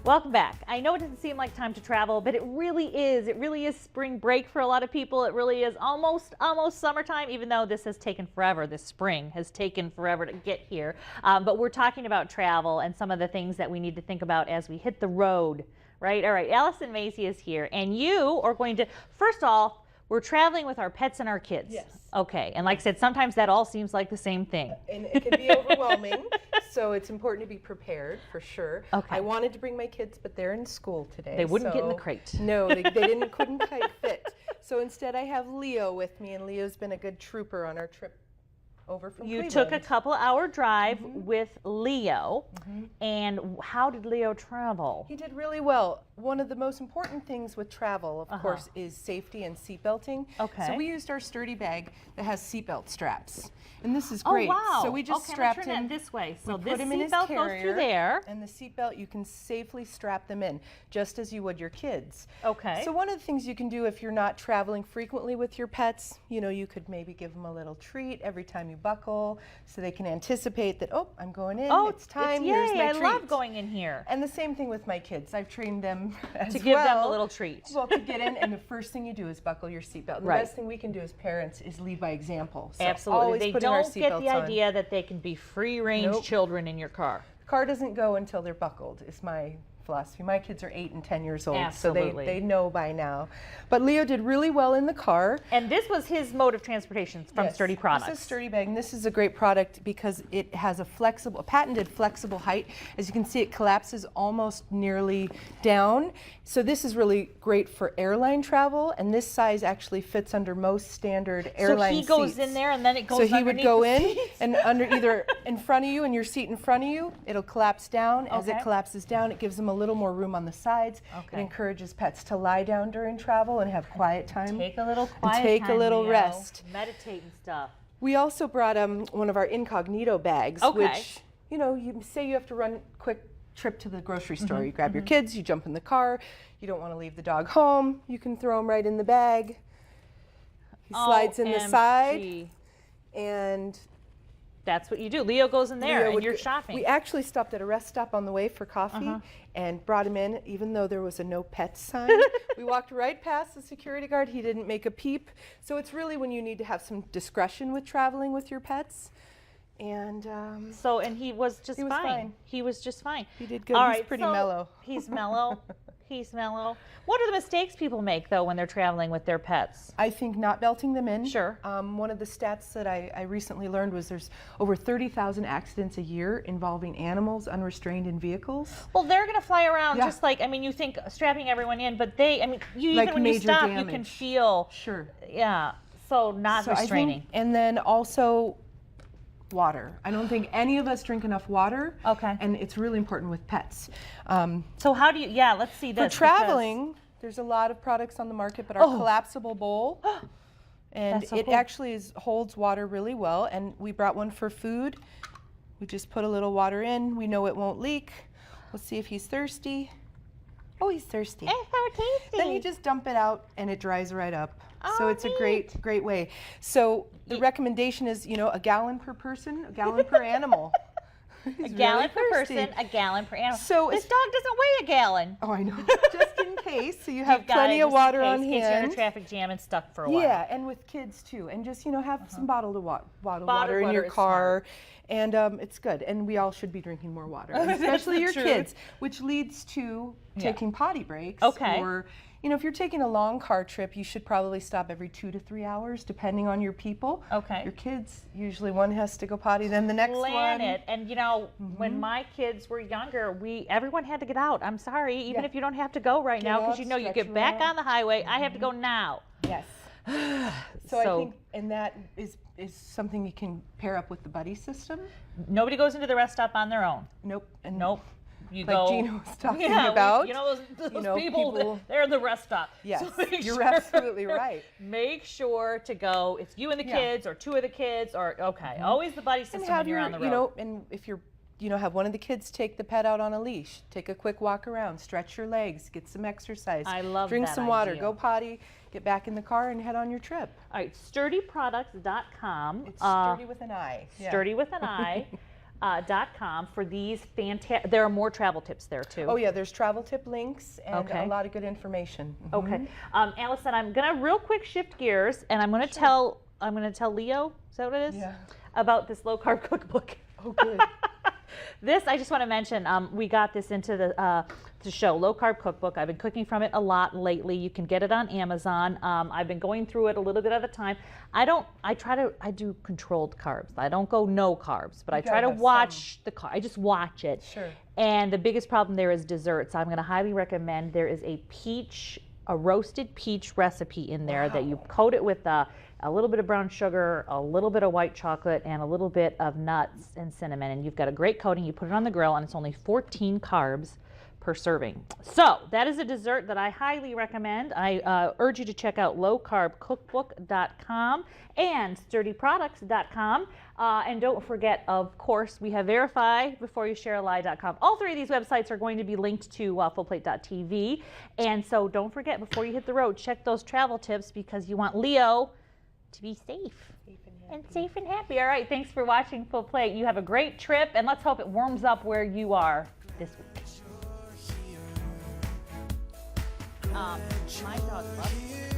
Welcome back. I know it doesn't seem like time to travel, but it really is. It really is spring break for a lot of people. It really is almost summertime, even though this has taken forever. This spring has taken forever to get here. But we're talking about travel and some of the things that we need to think about as we hit the road, right? All right, Allison Macy is here, and you are going to, first off, we're traveling with our pets and our kids. Yes. Okay, and like I said, sometimes that all seems like the same thing. And it can be overwhelming, so it's important to be prepared for sure. Okay. I wanted to bring my kids, but they're in school today. They wouldn't get in the so- crate. No, couldn't quite fit. So instead I have Leo with me, and Leo's been a good trooper on our trip over from You Cleveland. took a couple-hour drive with Leo, and how did Leo travel? He did really well. One of the most important things with travel, of course, is safety and seat belting. Okay. So we used our sturdy bag that has seatbelt straps. And this is great. Oh, wow. So we just okay, strapped I'm gonna turn him that this way. So we this put him in his seatbelt goes carrier, through there. and the seatbelt, you can safely strap them in, just as you would your kids. Okay. So one of the things you can do if you're not traveling frequently with your pets, you know, you could maybe give them a little treat every time you buckle, so they can anticipate that, oh, I'm going in, it's time, here's yay, my I treat. love going in here. And the same thing with my kids. I've trained them as To give them a well. little treat. Well, to get in, and the first thing you do is buckle your seatbelt. And the Right. best thing we can do as parents is lead by example. So Absolutely. always They putting our don't get the seatbelts on. idea that they can be free-range Nope. children in your car. The car doesn't go until they're buckled, is my philosophy. My kids are 8 and 10 years old, Absolutely. so they know by now. But Leo did really well in the car. And this was his mode of transportation from Yes, Sturdy Products. This is Sturdy Bag, and this is a great product because it has a patented flexible height. As you can see, it collapses almost nearly down. So this is really great for airline travel, and this size actually fits under most standard airline seats. So he goes in there and then it goes So he would underneath go the in seats? and under either in front of you and your seat in front of you, it'll collapse down. As it Okay. collapses down, it gives them a little more room on the sides. Okay. It encourages pets to lie down during travel and have quiet time. Take a little quiet take a time, little Leo. rest. Meditate and stuff. We also brought one of our incognito bags, Okay. which, you know, you say you have to run a quick trip to the grocery store. You grab your kids, you jump in the car, you don't want to leave the dog home, you can throw him right in the bag. He slides in the side, OMG. and That's what you do. Leo goes in there Leo and would you're go- shopping. We actually stopped at a rest stop on the way for coffee and brought him in, even though there was a no pets sign. We walked right past the security guard. He didn't make a peep. So it's really when you need to have some discretion with traveling with your pets. And So, and he was just He was fine. He was just fine. he did good. All He's right, pretty so mellow. He's mellow. He's mellow. What are the mistakes people make, though, when they're traveling with their pets? I think not belting them in. Sure. One of the stats that I recently learned was there's over 30,000 accidents a year involving animals unrestrained in vehicles. Well, they're going to fly around Yeah. just like, I mean, you think strapping everyone in, but they, I mean, you Like even when you major stop, you can damage. feel, Sure. yeah, so not So I restraining. think, and then also water. I don't think any of us drink enough water. Okay. And it's really important with pets. So how do you, yeah, let's see For this. traveling, there's a lot of products on the market, but our collapsible bowl, and That's so it cool. actually holds water really well. And we brought one for food. We just put a little water in. We know it won't leak. Let's see if he's thirsty. Oh, he's thirsty. It's so tasty. Then you just dump it out and it dries right up. So Oh, it's a great way. So the recommendation is, you know, a gallon per person, a gallon per animal. a gallon per person, a gallon per animal. So this it's- dog doesn't weigh a gallon. Oh, I know. Just in case, so you have You've got plenty it of just in water on case, in case you're in a hand. traffic jam and stuck for a while. Yeah, and with kids too, and just have some bottled water in water your is car, and it's good. And we all should be drinking more water, and especially the your truth. kids, which leads to taking potty breaks. Okay. Or if you're taking a long car trip, you should probably stop every 2 to 3 hours, depending on your people. Okay. Your kids, usually one has to go potty, then the next Plan one. it. And when my kids were younger, everyone had to get out. I'm sorry, even Yeah. if you don't have to go right now, because out, you stretch get back around. on the highway, I have to go now. Yes. So I think, and that is something you can pair up with the buddy system. Nobody goes into the rest stop on their own. Nope. And Nope. You Like go. Gina was talking Yeah, about. those you know, people, people- they're the rest stop. Yes, So make you're sure- absolutely right. Make sure to go. It's you and the Yeah. kids, or 2 of the kids, or always the buddy system And when have you're your, on the road. and if you're, have one of the kids take the pet out on a leash, take a quick walk around, stretch your legs, get some exercise. I love Drink that some water, idea. go potty, get back in the car, and head on your trip. All right, sturdyproducts.com. It's sturdy with an I. Yeah. Sturdy with an I. cookbook.com for these fantastic. There are more travel tips there too. Oh yeah, there's travel tip links and Okay. a lot of good information. Okay, Allison, I'm gonna real quick shift gears, and I'm gonna tell Leo. Is that what it is? Yeah. About this low carb cookbook. Oh, good. This, I just want to mention, we got this into the show, Low Carb Cookbook. I've been cooking from it a lot lately. You can get it on Amazon. I've been going through it a little bit at a time. I do controlled carbs. I don't go no carbs, but I try to watch I just watch it. Sure. And the biggest problem there is desserts. I'm going to highly recommend, there is a roasted peach recipe in there that you coat it with a little bit of brown sugar, a little bit of white chocolate, and a little bit of nuts and cinnamon. And you've got a great coating. You put it on the grill, and it's only 14 carbs per serving. So that is a dessert that I highly recommend. I urge you to check out lowcarbcookbook.com and sturdyproducts.com. And don't forget, of course, we have verifybeforeyoushare-a-lie.com. All three of these websites are going to be linked to fullplate.tv. And so don't forget, before you hit the road, check those travel tips, because you want Leo to be safe and safe and happy. All right, thanks for watching Full Plate. You have a great trip, and let's hope it warms up where you are this week. My dog loves